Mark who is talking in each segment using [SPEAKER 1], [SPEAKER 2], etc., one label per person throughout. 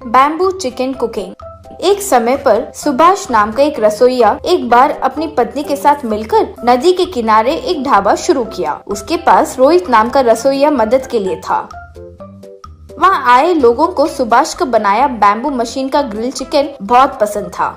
[SPEAKER 1] Bamboo chicken cooking. एक समय पर सुभाष नाम का एक रसोइया एक बार अपनी पत्नी के साथ मिलकर नदी के किनारे एक ढाबा शुरू किया। उसके पास रोहित नाम का रसोइया मदद के लिए था। वहाँ आए लोगों को सुभाष का बनाया बैम्बू मशीन का ग्रिल चिकन बहुत पसंद था।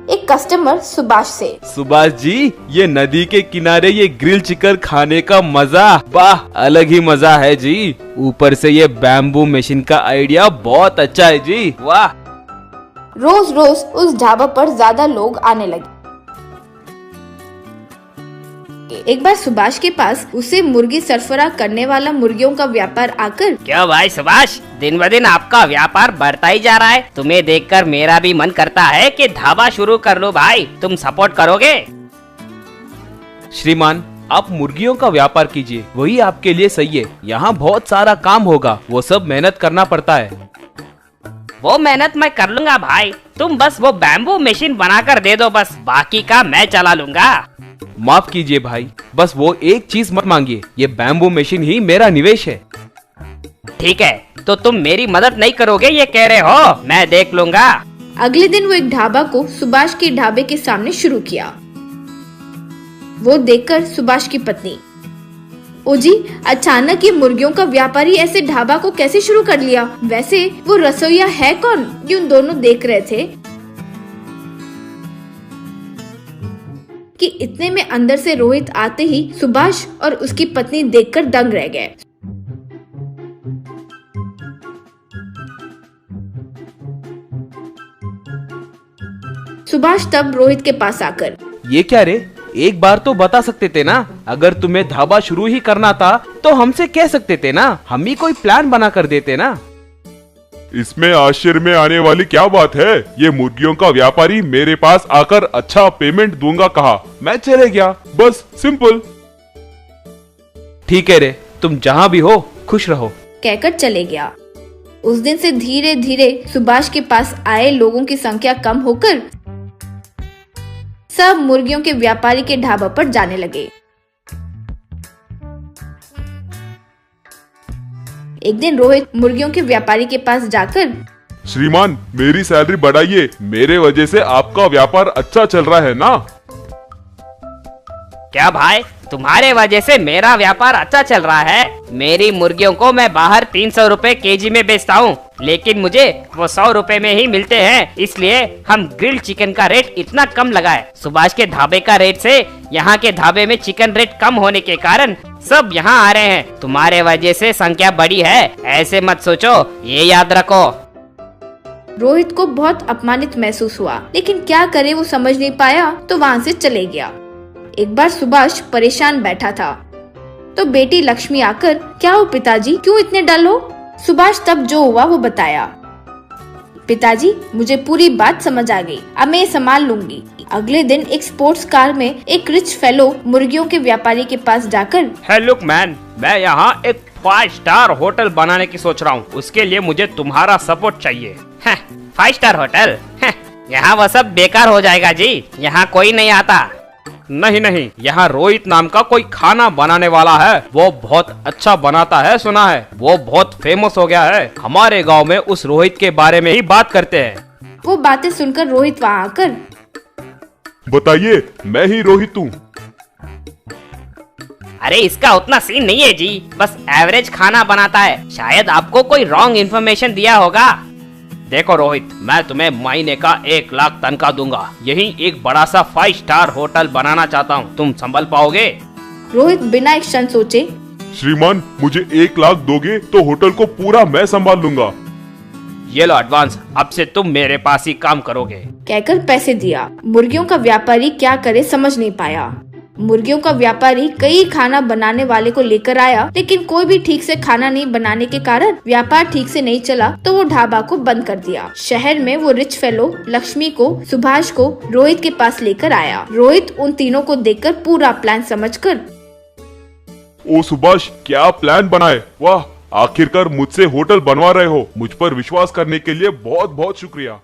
[SPEAKER 1] एक कस्टमर सुभाष से,
[SPEAKER 2] सुभाष जी, ये नदी के किनारे ये ग्रिल चिकन खाने का मजा, वाह, अलग ही मजा है जी। ऊपर से ये बैम्बू मशीन का आइडिया बहुत अच्छा है जी, वाह।
[SPEAKER 1] रोज रोज उस ढाबा पर ज्यादा लोग आने लगे। एक बार सुभाष के पास उसे मुर्गी सरफराह करने वाला मुर्गियों का व्यापार आकर,
[SPEAKER 3] क्यों भाई सुभाष, दिन ब दिन आपका व्यापार बढ़ता ही जा रहा है। तुम्हें देखकर मेरा भी मन करता है कि ढाबा शुरू कर लो भाई, तुम सपोर्ट करोगे?
[SPEAKER 2] श्रीमान, आप मुर्गियों का व्यापार कीजिए, वही आपके लिए सही है। यहाँ बहुत सारा काम होगा, वो सब मेहनत करना पड़ता है।
[SPEAKER 3] वो मेहनत मैं कर लूंगा भाई, तुम बस वो बैम्बू मशीन बनाकर दे दो, बस बाकी का मैं चला लूंगा।
[SPEAKER 2] माफ कीजिए भाई, बस वो एक चीज मत मांगिए, ये बैम्बू मशीन ही मेरा निवेश है।
[SPEAKER 3] ठीक है, तो तुम मेरी मदद नहीं करोगे ये कह रहे हो? मैं देख लूंगा।
[SPEAKER 1] अगले दिन वो एक ढाबा को सुभाष के ढाबे के सामने शुरू किया। वो देखकर सुभाष की पत्नी, ओ जी, अचानक ये मुर्गियों का व्यापारी ऐसे ढाबा को कैसे शुरू कर लिया? वैसे वो रसोइया है कौन? ये उन दोनों देख रहे थे कि इतने में अंदर से रोहित आते ही सुभाष और उसकी पत्नी देखकर दंग रह गए। सुभाष तब रोहित के पास आकर,
[SPEAKER 2] ये क्या रे, एक बार तो बता सकते थे ना। अगर तुम्हें ढाबा शुरू ही करना था तो हमसे कह सकते थे ना, हम ही कोई प्लान बना कर देते ना।
[SPEAKER 4] इसमें आश्चर्य में आने वाली क्या बात है? ये मुर्गियों का व्यापारी मेरे पास आकर अच्छा पेमेंट दूंगा कहा, मैं चले गया, बस सिंपल।
[SPEAKER 2] ठीक है रे, तुम जहाँ भी हो खुश रहो,
[SPEAKER 1] कहकर चले गया। उस दिन से धीरे धीरे सुभाष के पास आए लोगों की संख्या कम होकर सब मुर्गियों के व्यापारी के ढाबा पर जाने लगे। एक दिन रोहित मुर्गियों के व्यापारी के पास जाकर,
[SPEAKER 4] श्रीमान, मेरी सैलरी बढ़ाइए, मेरे वजह से आपका व्यापार अच्छा चल रहा है ना।
[SPEAKER 3] क्या भाई, तुम्हारे वजह से मेरा व्यापार अच्छा चल रहा है? मेरी मुर्गियों को मैं बाहर 300 रुपए केजी में बेचता हूँ, लेकिन मुझे वो 100 रुपए में ही मिलते हैं। इसलिए हम ग्रिल चिकन का रेट इतना कम लगाए। सुभाष के ढाबे का रेट से यहाँ के ढाबे में चिकन रेट कम होने के कारण सब यहाँ आ रहे हैं। तुम्हारे वजह से संख्या बढ़ी है, ऐसे मत सोचो, ये याद रखो।
[SPEAKER 1] रोहित को बहुत अपमानित महसूस हुआ, लेकिन क्या करे, वो समझ नहीं पाया तो वहाँ से चले गया। एक बार सुभाष परेशान बैठा था तो बेटी लक्ष्मी आकर, क्या हो पिताजी, क्यों इतने डल हो? सुभाष तब जो हुआ वो बताया। पिताजी, मुझे पूरी बात समझ आ गई, अब मैं ये संभाल लूंगी। अगले दिन एक स्पोर्ट्स कार में एक रिच फेलो मुर्गियों के व्यापारी के पास जाकर,
[SPEAKER 3] हे लुक मैन, मैं यहाँ एक 5 स्टार होटल बनाने की सोच रहा हूँ, उसके लिए मुझे तुम्हारा सपोर्ट चाहिए। 5 स्टार होटल? यहाँ वो सब बेकार हो जाएगा जी, यहाँ कोई नहीं आता।
[SPEAKER 2] नहीं, यहाँ रोहित नाम का कोई खाना बनाने वाला है, वो बहुत अच्छा बनाता है, सुना है, वो बहुत फेमस हो गया है। हमारे गांव में उस रोहित के बारे में ही बात करते हैं।
[SPEAKER 1] वो बातें सुनकर रोहित वहाँ आकर,
[SPEAKER 4] बताइए, मैं ही रोहित हूँ।
[SPEAKER 3] अरे इसका उतना सीन नहीं है जी, बस एवरेज खाना बनाता है, शायद आपको कोई रॉन्ग इन्फॉर्मेशन दिया होगा। देखो रोहित, मैं तुम्हें महीने का 1 लाख तनख्वाह दूंगा, यही एक बड़ा सा 5 स्टार होटल बनाना चाहता हूँ, तुम संभल पाओगे?
[SPEAKER 1] रोहित बिना एक क्षण सोचे,
[SPEAKER 4] श्रीमान, मुझे 1 लाख दोगे तो होटल को पूरा मैं संभाल लूंगा।
[SPEAKER 2] ये लो एडवांस, अब से तुम मेरे पास ही काम करोगे,
[SPEAKER 1] कहकर पैसे दिया। मुर्गियों का व्यापारी क्या करे समझ नहीं पाया। मुर्गियों का व्यापारी कई खाना बनाने वाले को लेकर आया, लेकिन कोई भी ठीक से खाना नहीं बनाने के कारण व्यापार ठीक से नहीं चला, तो वो ढाबा को बंद कर दिया। शहर में वो रिच फेलो लक्ष्मी को, सुभाष को रोहित के पास लेकर आया। रोहित उन तीनों को देखकर पूरा प्लान समझकर,
[SPEAKER 4] ओ सुभाष, क्या प्लान बनाए, वाह, आखिरकार मुझसे होटल बनवा रहे हो। मुझ पर विश्वास करने के लिए बहुत बहुत शुक्रिया।